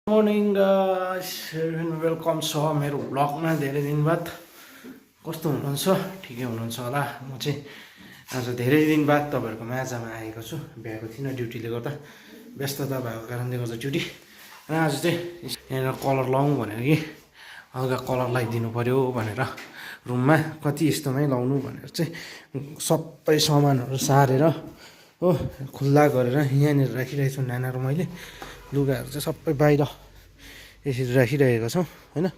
Morning guys welcome छ मेरो भ्लगमा धेरै दिन बाद। कस्तो हुनुहुन्छ? ठिकै हुनुहुन्छ होला। म चाहिँ आज धेरै दिन बाद तपाईँहरूको माझमा आएको छु। भ्याएको थिइनँ ड्युटीले गर्दा, व्यस्तता भएको कारणले गर्दा ड्युटी। र आज चाहिँ यहाँनिर कलर लाउँ भनेर कि हल्का कलर लगाइदिनु पऱ्यो भनेर रुममा कति यस्तोमै लाउनु भनेर चाहिँ सबै सामानहरू सारेर हो खुल्ला गरेर यहाँनिर राखिरहेको छु। नानाहरू मैले लुगाहरू चाहिँ सबै बाहिर यसरी राखिरहेको छौँ होइन।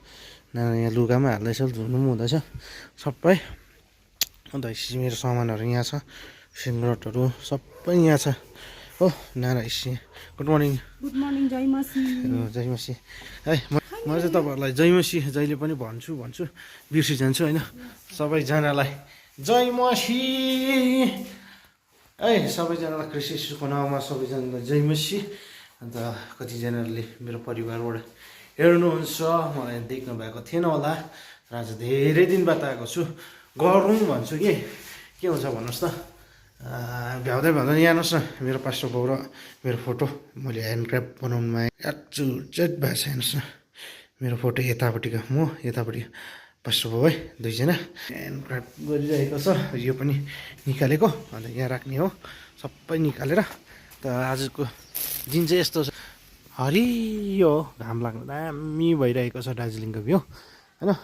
नाना यहाँ लुगामा हाल्दैछ, धुनु पनि हुँदैछ सबै। अन्त मेरो सामानहरू यहाँ छ, सिलरोटहरू सबै यहाँ छ हो। नाना इसी गुड मर्निङ। गुड मर्निङ जय मसी। जय मसी है। म चाहिँ तपाईँहरूलाई जय मसी जहिले पनि भन्छु बिर्सिजान्छु होइन। सबैजनालाई जय मसी है। सबैजनालाई कृषिको नाउँमा सबैजनालाई जय मसी। अन्त कतिजनाले मेरो परिवारबाट हेर्नुहुन्छ, मलाई देख्नु भएको थिएन होला। र आज धेरै दिन बाद आएको छु। गरौँ भन्छु के हुन्छ भन्नुहोस् त। भ्याउँदै भ्याउँदैन यहाँ हेर्नुहोस् न, मेरो पास्टर बाउ र मेरो फोटो मैले ह्यान्ड क्राफ्ट बनाउनुमा एचुचेट भएको छ। हेर्नुहोस् न मेरो फोटो यतापट्टिको म, यतापट्टि पास्टर बाउ है, दुईजना ह्यान्ड क्राफ्ट गरिरहेको छ। यो पनि निकालेको, अन्त यहाँ राख्ने हो सबै निकालेर। त आजको दिन चाहिँ यस्तो छ, हरियो घाम लाग्नु दामी भइरहेको छ। दार्जिलिङको भ्यू होइन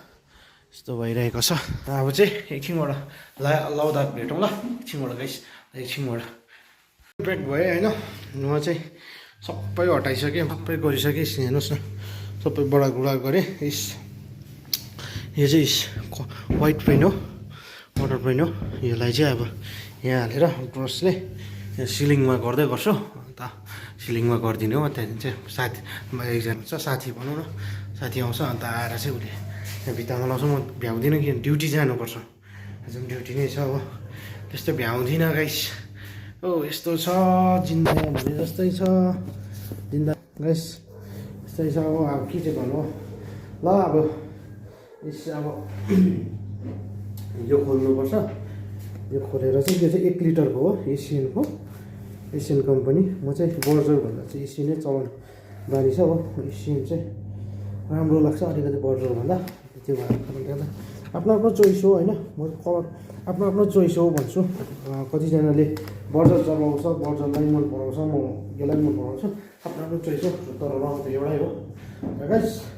यस्तो भइरहेको छ। अब चाहिँ एकछिनबाट लाउँदा भेटौँ ल। एकछिनबाट गाइस, एकछिनबाट ब्रेक भयो होइन। म चाहिँ सबै हटाइसकेँ, सबै गरिसकेँ। हेर्नुहोस् न सबै बडागुडा गरेँ। यो चाहिँ वाइट पेन हो, वाटर पेन हो। यसलाई चाहिँ अब यहाँ हालेर ब्रसले सिलिङमा गर्दै गर्छु। अन्त सिलिङमा गरिदिने हो। त्यहाँदेखि चाहिँ साथी एकजना छ, साथी भनौँ न, साथी आउँछ। अन्त आएर चाहिँ उसले त्यहाँ भित्तामा लाउँछ। म भ्याउँदिनँ कि ड्युटी जानुपर्छ, आज पनि ड्युटी नै छ हो। त्यस्तो भ्याउँदिनँ गाइस हो। यस्तो छ जिन्दा भने जस्तै छ जिन्दा गाइस, यस्तै छ हो। अब के चाहिँ भन्नु ल। अब अब यो खोल्नुपर्छ। यो खोलेर चाहिँ त्यो चाहिँ 1 लिटरको हो, एसियनको, एसियन कम्पनी। म चाहिँ बर्जर भन्दा चाहिँ एसियनै चलाउनु बानी छ हो। एसियन चाहिँ राम्रो लाग्छ अलिकति बर्जर भन्दा। त्यो भएको कारणले गर्दा आफ्नो आफ्नो चोइस हो होइन। म कलर आफ्नो आफ्नो चोइस हो भन्छु। कतिजनाले बर्जर चलाउँछ, बर्जरलाई मन पराउँछ, म यसलाई मन पराउँछु। आफ्नो आफ्नो चोइस हो, तर रङ त एउटै हो गाइस।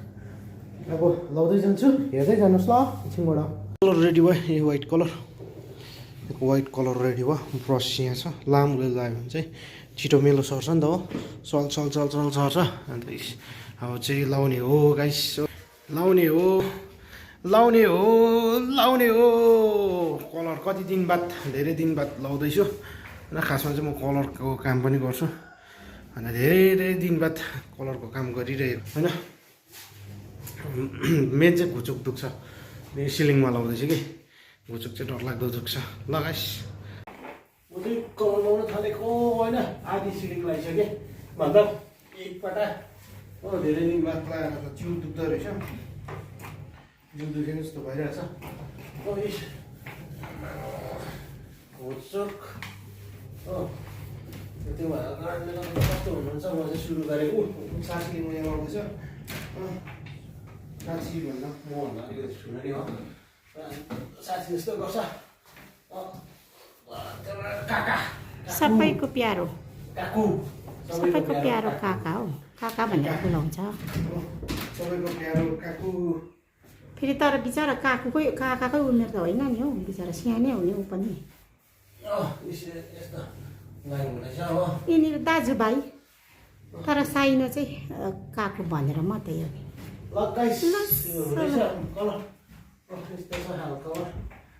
अब लाउँदै जान्छु, हेर्दै जानुहोस् ल। एकछिनबाट कलर रेडी भयो। यो white colour, white colour ready भयो। ब्रस यहाँ छ, लामोले लगायो भने चाहिँ छिटो मेलो सर्छ नि त हो। चल सर्छ। अन्त अब चाहिँ लाउने हो गाइस, लाउने हो कलर। कति दिन बाद, धेरै दिन बाद लाउँदैछु। र खासमा चाहिँ म कलरको काम पनि गर्छु। अन्त धेरै दिन बाद कलरको काम गरिरहेको होइन। मेन चाहिँ घुचुक दुख्छ, सिलिङमा लाउँदैछु कि घुचुक चाहिँ डरलाग्दो दुख्छ। ल गाइस, म चाहिँ कलर लाउन थालेको होइन। आधी सिलिङ लगाइसकेँ भन्दा एकपल्ट हो। धेरै दिन बाद लगाएर त जिउ दुख्दो रहेछ, जिउ दुखेको जस्तो भइरहेछ। घुचुक हो। त्यो भएको कारणले गर्दा कस्तो हुनुहुन्छ। म चाहिँ सुरु गरेको साथीले म यहाँ लाउँदैछ। साथी भन्दा मभन्दा अलिकति ठुलो नै हो। साथी जस्तो गर्छ। काका सबैको प्यारो, काकु, सबैको प्यारो काका हो। काका भनेर बोलाउँछ। सबैको प्यारो काकु। फेरि तर बिचरा काकाकै उमेर त होइन नि हौ, बिचरा सानै हो नि ऊ पनि। यिनीहरू दाजुभाइ, तर साइनो चाहिँ काकु भनेर मात्रै हो।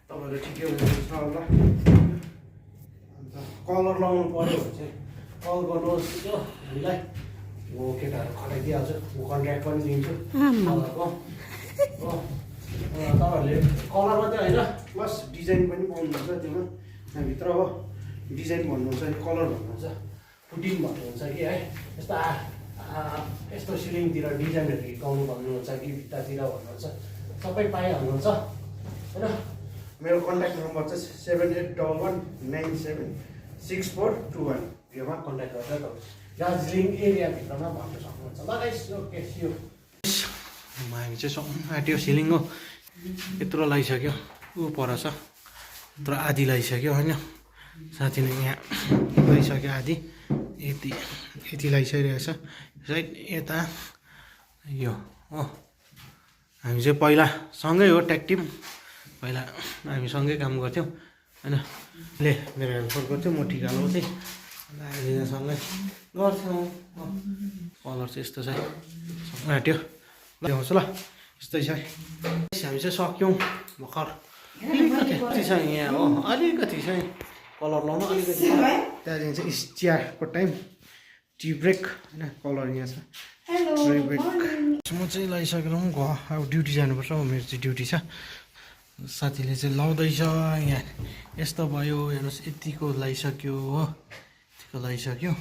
तपाईँहरू ठिकै हुनुहुन्छ होला। अन्त कलर लाउनु पऱ्यो भने चाहिँ कल गर्नुहोस् हो हामीलाई। म केटाहरू खटाइदिइहाल्छु, म कन्ट्र्याक्ट पनि दिन्छु कलरको हो। तपाईँहरूले कलर मात्रै होइन प्लस डिजाइन पनि पाउनुहुन्छ त्योमा। त्यहाँभित्र हो डिजाइन भन्नुहुन्छ कि कलर भन्नुहुन्छ, पुटिङ भन्नुहुन्छ कि है, यस्तो सिलिङतिर डिजाइनहरू हिर्काउनु भन्नुहुन्छ कि भित्तातिर भन्नुहुन्छ, सबै पाइहाल्नुहुन्छ होइन। मेरो कन्ट्याक्ट नम्बर चाहिँ 7811976421। योमा कन्ट्याक्ट गर्दा तपाईँ दार्जिलिङ एरियाभित्रमा भन्न सक्नुहुन्छ लगाइसक्यो। हामी चाहिँ सक्नु आँट्यो सिलिङ हो, यत्रो लगाइसक्यो, ऊ पर छ यत्रो आधी लगाइसक्यो होइन, साथीले यहाँ लगाइसक्यो आधी, यति लगाइसकिरहेको छ साइड यता यो हो। हामी चाहिँ पहिला सँगै हो ट्याग टिम, पहिला हामी सँगै काम गर्थ्यौँ होइन, ले मेरो हेल्पर गर्थ्यो, म ठिका लाउँथेँ, अहिले सँगै गर्थ्यौँ। कलर चाहिँ यस्तो छ आँट्यो, ल्याउँछु ल यस्तै छ। हामी चाहिँ सक्यौँ भर्खर, अलिकति छ यहाँ हो, अलिकति छ कलर लाउनु अलिकति, त्यहाँदेखि चाहिँ चियाको टाइम, टी ब्रेक होइन, कलर यहाँ छ टी ब्रेक। म चाहिँ लगाइसकेर पनि घर अब ड्युटी जानुपर्छ, मेरो चाहिँ ड्युटी छ। साथीले चाहिँ लाउँदैछ यहाँ, यस्तो भयो हेर्नुहोस्, यतिको लगाइसक्यो हो, यतिको लगाइसक्यो,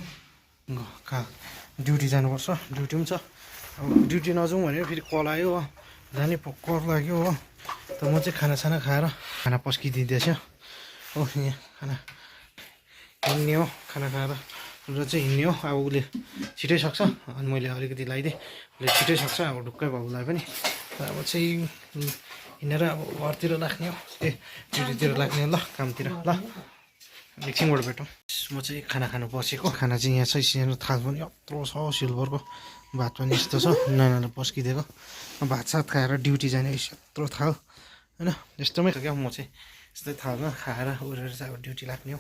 ड्युटी जानुपर्छ, ड्युटी पनि छ। अब ड्युटी नजाउँ भनेर फेरि कल आयो हो, जाने कर लाग्यो हो, त म चाहिँ खानासाना खाएर खाना पस्किदिँदैछ हो, यहाँ खाना हिँड्ने हो, खाना खाएर र चाहिँ हिँड्ने हो। अब उसले छिटै सक्छ अनि मैले अलिकति लगाइदिएँ, उसले छिटै सक्छ, अब ढुक्कै बाबुलाई पनि अब चाहिँ हिँडेर अब घरतिर लाग्ने हो, ए ड्युटीतिर लाग्ने हो, ल कामतिर, ल एकछिनबाट भेटौँ। म चाहिँ खाना खानु बसेको, खाना चाहिँ यहाँ छ, सानो थाल पनि यत्रो छ, सिल्भरको भात पनि यस्तो छ, नानाले पस्किदिएको, भात सात खाएर ड्युटी जाने यत्रो थाल होइन, यस्तोमै क्या। म चाहिँ यस्तै थालमा खाएर उडेर चाहिँ अब ड्युटी लाग्ने हो,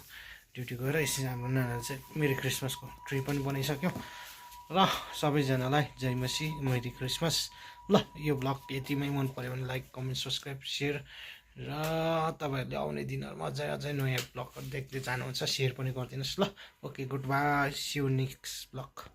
ड्युटी गएर यसरी हाम्रो नानाले चाहिँ मेरी क्रिसमसको ट्री पनि बनाइसक्यो। र सबैजनालाई जय मसी, मेरी क्रिसमस। ल यो ब्लग यतिमै मन पऱ्यो भने लाइक कमेन्ट सब्सक्राइब सेयर, र तपाईँहरूले आउने दिनहरूमा अझै नयाँ ब्लगहरू देख्दै जानुहुन्छ, सेयर पनि गरिदिनुहोस् ल। Okay good bye, see you next blog.